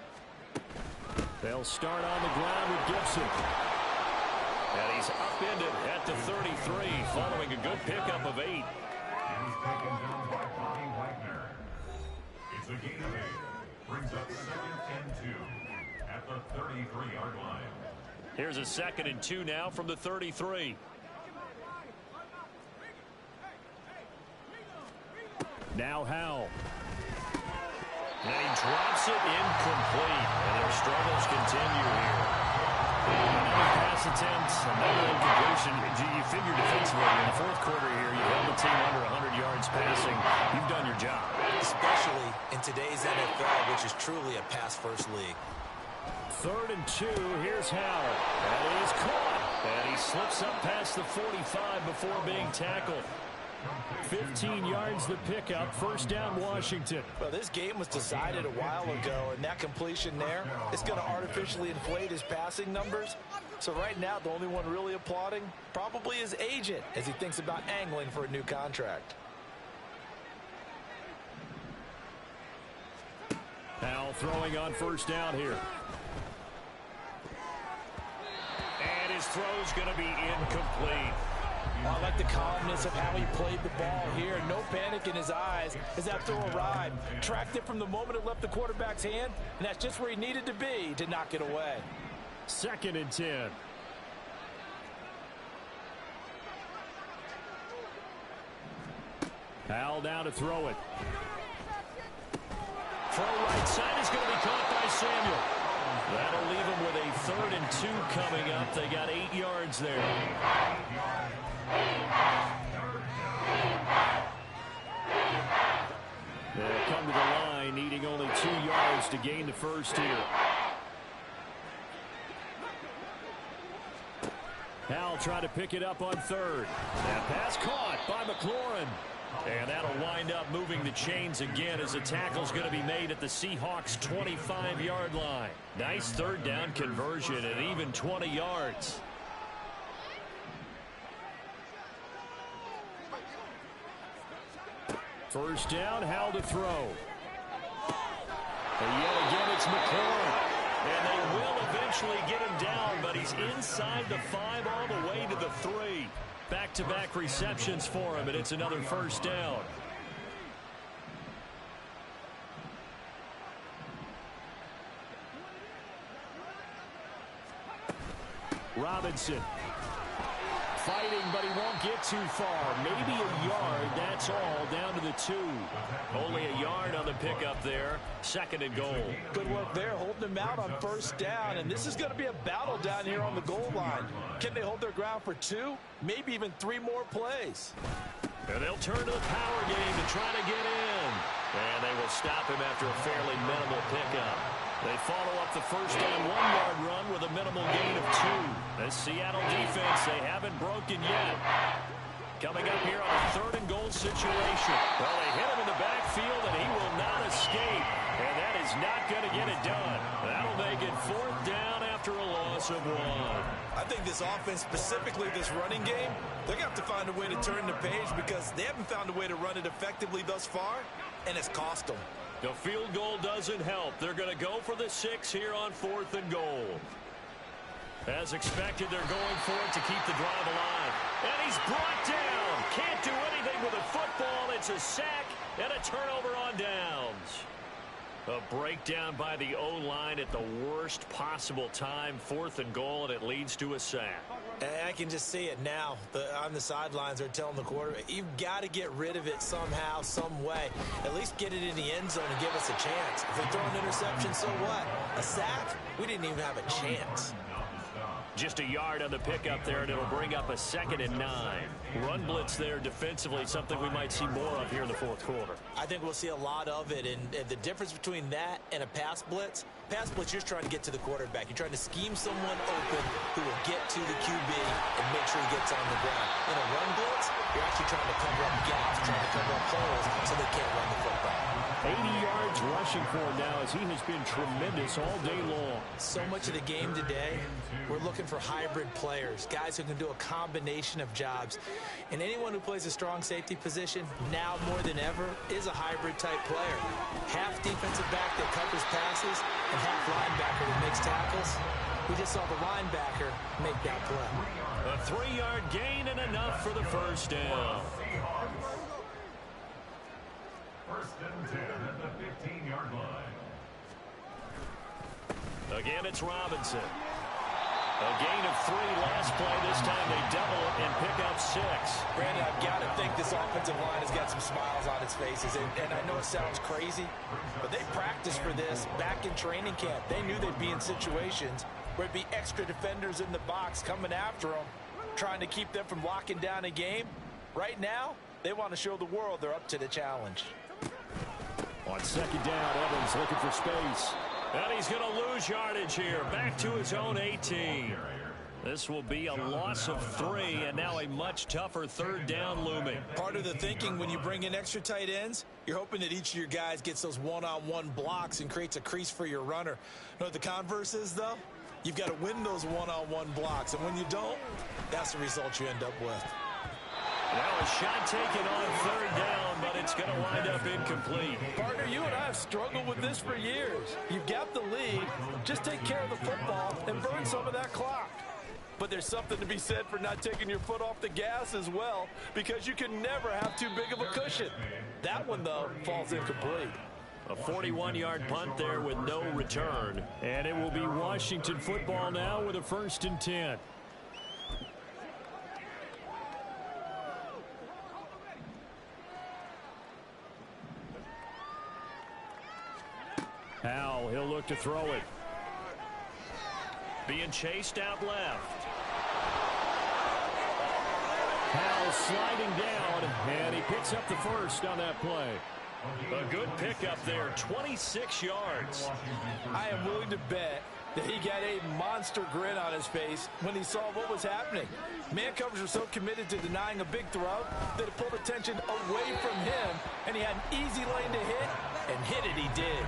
[SPEAKER 2] They'll start on the ground with Gibson. And he's upended at the 33 following a good pickup of 8.
[SPEAKER 6] He was taken down by Bobby Wagner. It's a gain of 8. Brings up 2nd and 2 at the 33-yard line.
[SPEAKER 2] Here's a 2nd and 2 now from the 33. Now Howell. And he drops it incomplete. And their struggles continue here. Another pass attempt, another incompletion. You figure defensively in the 4th quarter here, you held the team under 100 yards passing. You've done your job.
[SPEAKER 3] Especially in today's NFL, which is truly a pass-first league.
[SPEAKER 2] 3rd and 2, here's Howell. That is caught. And he slips up past the 45 before being tackled. 15 yards the pickup. First down, Washington.
[SPEAKER 4] Well, this game was decided a while ago, and that completion there is going to artificially inflate his passing numbers. So right now, the only one really applauding probably his agent as he thinks about angling for a new contract.
[SPEAKER 2] Howell throwing on first down here. And his throw's going to be incomplete.
[SPEAKER 4] I like the calmness of how he played the ball here. No panic in his eyes as that throw arrived. Tracked it from the moment it left the quarterback's hand, and that's just where he needed to be to knock it away.
[SPEAKER 2] 2nd and 10. Powell down to throw it. Throw right side is going to be caught by Samuel. That'll leave him with a 3rd and 2 coming up. They got 8 yards there. They'll come to the line, needing only 2 yards to gain the first here. Powell trying to pick it up on 3rd. That pass caught by McLaurin. And that'll wind up moving the chains again as the tackle's going to be made at the Seahawks' 25-yard line. Nice 3rd down conversion and even 20 yards. First down, Howell to throw. And yet again, it's McLaurin. And they will eventually get him down, but he's inside the 5 all the way to the 3. Back-to-back receptions for him, and it's another first down. Robinson. Fighting, but he won't get too far. Maybe a yard, that's all, down to the 2. Only a yard on the pickup there. 2nd and goal.
[SPEAKER 4] Good work there, holding him out on first down. And this is going to be a battle down here on the goal line. Can they hold their ground for 2, maybe even 3 more plays?
[SPEAKER 2] And they'll turn to the power game to try to get in. And they will stop him after a fairly minimal pickup. They follow up the first down 1-yard run with a minimal gain of 2. The Seattle defense, they haven't broken yet. Coming up here on a 3rd and goal situation. Well, they hit him in the backfield, and he will not escape. And that is not going to get it done. That'll make it 4th down after a loss of 1.
[SPEAKER 3] I think this offense, specifically this running game, they're going to have to find a way to turn the page because they haven't found a way to run it effectively thus far, and it's cost them.
[SPEAKER 2] The field goal doesn't help. They're going to go for the 6 here on 4th and goal. As expected, they're going for it to keep the drive alive. And he's brought down. Can't do anything with a football. It's a sack and a turnover on downs. A breakdown by the O-line at the worst possible time. 4th and goal, and it leads to a sack.
[SPEAKER 3] And I can just see it now. On the sidelines, they're telling the quarterback, you've got to get rid of it somehow, some way. At least get it in the end zone and give us a chance. If they throw an interception, so what? A sack? We didn't even have a chance.
[SPEAKER 2] Just a yard on the pickup there, and it'll bring up a 2nd and 9. Run blitz there defensively, something we might see more of here in the 4th quarter.
[SPEAKER 3] I think we'll see a lot of it, and the difference between that and a pass blitz, you're just trying to get to the quarterback. You're trying to scheme someone open who will get to the QB and make sure he gets on the ground. In a run blitz, you're actually trying to cover up gaps, trying to cover up holes so they can't run the football.
[SPEAKER 2] 80 yards rushing for him now as he has been tremendous all day long.
[SPEAKER 3] So much of the game today, we're looking for hybrid players, guys who can do a combination of jobs. And anyone who plays a strong safety position, now more than ever, is a hybrid type player. Half defensive back that covers passes and half linebacker that makes tackles. We just saw the linebacker make that play.
[SPEAKER 2] A 3-yard gain and enough for the first down.
[SPEAKER 6] 1st and 10 at the 15-yard line.
[SPEAKER 2] Again, it's Robinson. A gain of 3 last play. This time they double it and pick up 6.
[SPEAKER 4] Brandon, I've got to think this offensive line has got some smiles on its faces. And I know it sounds crazy, but they practiced for this back in training camp. They knew they'd be in situations where it'd be extra defenders in the box coming after them, trying to keep them from locking down a game. Right now, they want to show the world they're up to the challenge.
[SPEAKER 2] On 2nd down, Evans looking for space. And he's going to lose yardage here. Back to his own 18. This will be a loss of 3, and now a much tougher 3rd down looming.
[SPEAKER 3] Part of the thinking when you bring in extra tight ends, you're hoping that each of your guys gets those one-on-one blocks and creates a crease for your runner. You know what the converse is, though? You've got to win those one-on-one blocks, and when you don't, that's the result you end up with.
[SPEAKER 2] Now a shot taken on 3rd down, but it's going to wind up incomplete.
[SPEAKER 4] Partner, you and I have struggled with this for years. You've got the lead. Just take care of the football and burn some of that clock. But there's something to be said for not taking your foot off the gas as well, because you can never have too big of a cushion. That one, though, falls incomplete.
[SPEAKER 5] A 41-yard punt there with no return.
[SPEAKER 2] And it will be Washington football now with a 1st and 10. Howell, he'll look to throw it.
[SPEAKER 5] Being chased out left.
[SPEAKER 2] Howell sliding down, and he picks up the first on that play.
[SPEAKER 5] A good pickup there, 26 yards.
[SPEAKER 4] I am willing to bet that he got a monster grin on his face when he saw what was happening. Man coverage was so committed to denying a big throw that it pulled attention away from him, and he had an easy lane to hit, and hit it he did.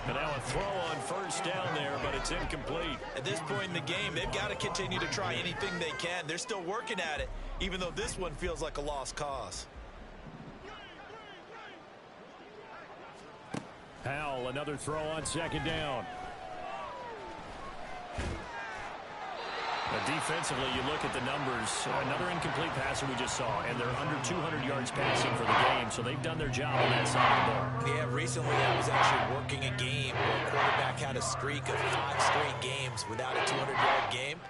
[SPEAKER 5] And now a throw on 1st down there, but it's incomplete.
[SPEAKER 3] At this point in the game, they've got to continue to try anything they can. They're still working at it, even though this one feels like a lost cause.
[SPEAKER 2] Howell, another throw on 2nd down.
[SPEAKER 5] Defensively, you look at the numbers. Another incomplete passer we just saw, and they're under 200 yards passing for the game, so they've done their job on that side of the ball.
[SPEAKER 3] Yeah, recently I was actually working a game where a quarterback had a streak of 5 straight games without a 200-yard game,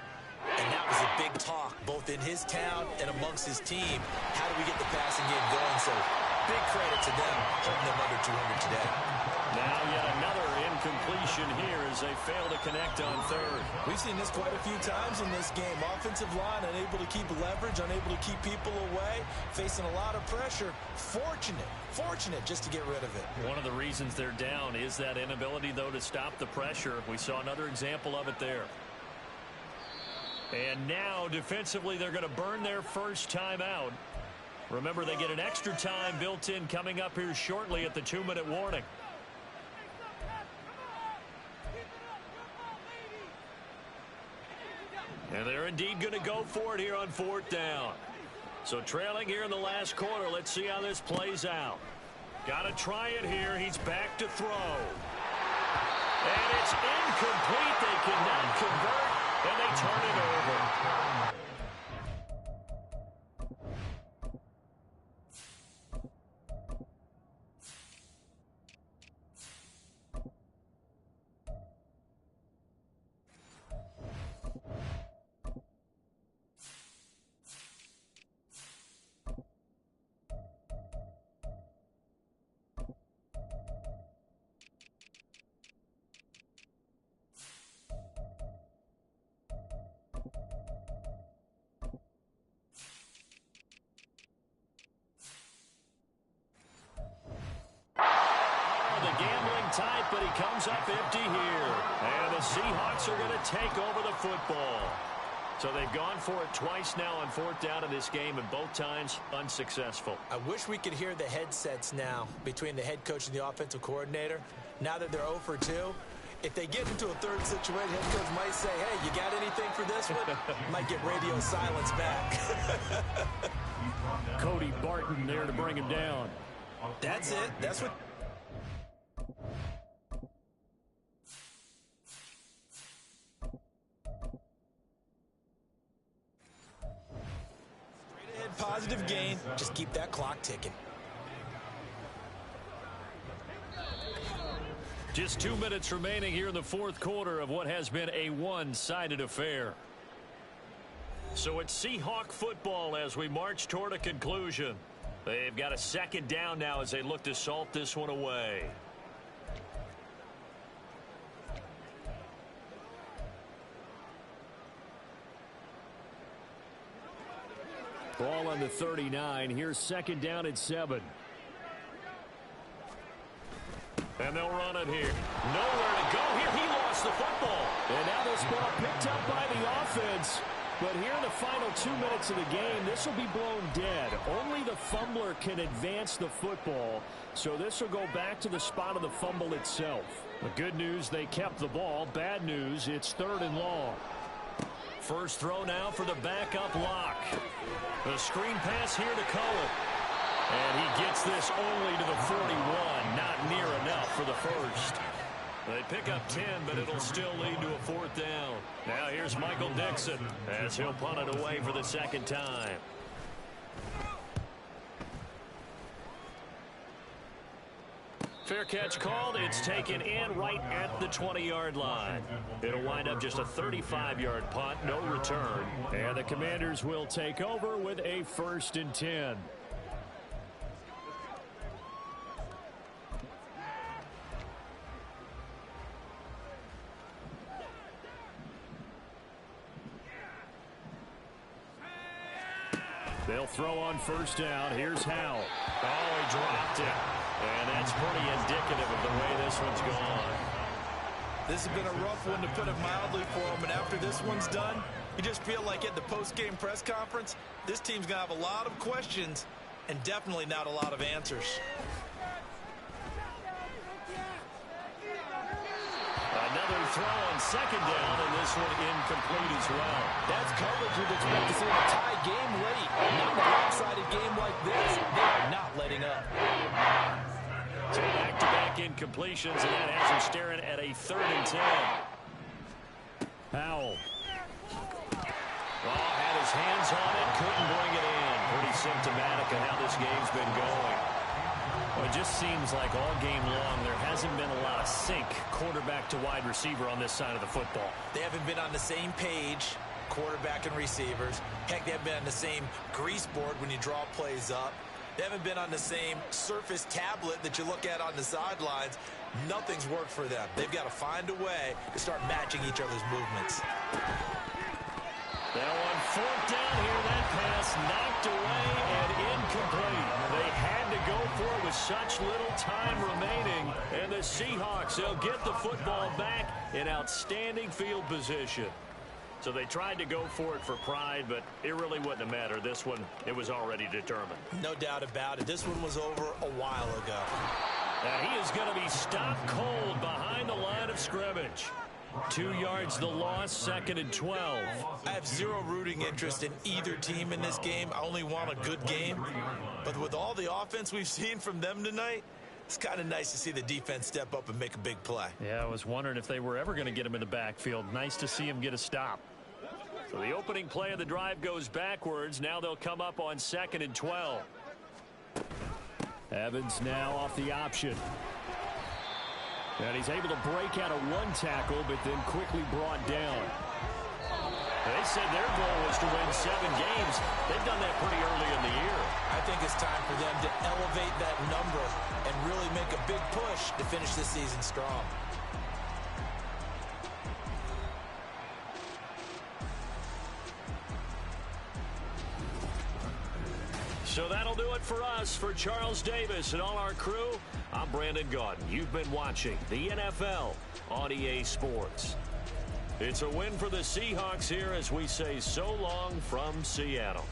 [SPEAKER 3] and that was a big talk, both in his town and amongst his team. How do we get the passing game going? So big credit to them holding them under 200 today.
[SPEAKER 5] Now yet another incompletion here as they fail to connect on 3rd.
[SPEAKER 3] We've seen this quite a few times in this game. Offensive line unable to keep leverage, unable to keep people away, facing a lot of pressure. Fortunate just to get rid of it.
[SPEAKER 5] One of the reasons they're down is that inability, though, to stop the pressure. We saw another example of it there. And now, defensively, they're going to burn their first time out. Remember, they get an extra time built in coming up here shortly at the 2-minute warning. And they're indeed going to go for it here on 4th down. So trailing here in the last quarter, let's see how this plays out. Got to try it here. He's back to throw. And it's incomplete. They cannot convert, and they turn it over. Tight, but he comes up empty here. And the Seahawks are going to take over the football. So they've gone for it twice now on 4th down in this game, and both times unsuccessful.
[SPEAKER 3] I wish we could hear the headsets now between the head coach and the offensive coordinator. Now that they're 0 for 2, if they get into a 3rd situation, head coach might say, hey, you got anything for this one? Might get radio silence back.
[SPEAKER 2] Cody Barton there to bring him down.
[SPEAKER 3] That's it. That's what... Positive gain. Just keep that clock ticking.
[SPEAKER 2] Just 2 minutes remaining here in the 4th quarter of what has been a one-sided affair.
[SPEAKER 5] So it's Seahawk football as we march toward a conclusion. They've got a 2nd down now as they look to salt this one away.
[SPEAKER 2] Ball on the 39. Here's 2nd down at 7.
[SPEAKER 5] And they'll run it here. Nowhere to go here. He lost the football.
[SPEAKER 2] And now this ball picked up by the offense. But here in the final 2 minutes of the game, this will be blown dead. Only the fumbler can advance the football. So this will go back to the spot of the fumble itself. The good news, they kept the ball. Bad news, it's 3rd and long.
[SPEAKER 5] First throw now for the backup lock. The screen pass here to Cohen. And he gets this only to the 41. Not near enough for the first. They pick up 10, but it'll still lead to a 4th down. Now here's Michael Dixon as he'll punt it away for the 2nd time. Fair catch called. It's taken in right at the 20-yard line. It'll wind up just a 35-yard punt, no return.
[SPEAKER 2] And the Commanders will take over with a 1st and 10. They'll throw on 1st down. Here's Howell.
[SPEAKER 5] Oh, he dropped it. And that's pretty indicative of the way this one's gone.
[SPEAKER 3] This has been a rough one, to put it mildly, for him. And after this one's done, you just feel like at the post-game press conference, this team's going to have a lot of questions and definitely not a lot of answers.
[SPEAKER 5] Another throw on 2nd down, and this one incomplete as well.
[SPEAKER 4] That's coverage you'd expect to see in a tie game late. Not in a lopsided game like this. They are not letting up.
[SPEAKER 5] So back-to-back incompletions, and that has him staring at a 3rd and 10.
[SPEAKER 2] Howell.
[SPEAKER 5] Oh, had his hands on it, couldn't bring it in. Pretty symptomatic of how this game's been going.
[SPEAKER 2] Well, it just seems like all game long there hasn't been a lot of sync quarterback to wide receiver on this side of the football.
[SPEAKER 3] They haven't been on the same page, quarterback and receivers. Heck, they haven't been on the same grease board when you draw plays up. They haven't been on the same surface tablet that you look at on the sidelines. Nothing's worked for them. They've got to find a way to start matching each other's movements.
[SPEAKER 5] Now on 4th down here, that pass knocked away and incomplete. They had to go for it with such little time remaining. And the Seahawks, they'll get the football back in outstanding field position. So they tried to go for it for pride, but it really wouldn't have mattered. This one, it was already determined.
[SPEAKER 3] No doubt about it. This one was over a while ago.
[SPEAKER 5] And he is going to be stopped cold behind the line of scrimmage. 2 yards the loss, 2nd and 12.
[SPEAKER 3] I have zero rooting interest in either team in this game. I only want a good game. But with all the offense we've seen from them tonight, it's kind of nice to see the defense step up and make a big play.
[SPEAKER 2] Yeah, I was wondering if they were ever going to get him in the backfield. Nice to see him get a stop.
[SPEAKER 5] So the opening play of the drive goes backwards. Now they'll come up on 2nd and 12.
[SPEAKER 2] Evans now off the option. And he's able to break out of 1 tackle, but then quickly brought down.
[SPEAKER 5] They said their goal was to win 7 games. They've done that pretty early in the year.
[SPEAKER 3] I think it's time for them to elevate that number and really make a big push to finish this season strong.
[SPEAKER 5] So that'll do it for us. For Charles Davis and all our crew, I'm Brandon Gaudin. You've been watching the NFL on EA Sports. It's a win for the Seahawks here as we say so long from Seattle.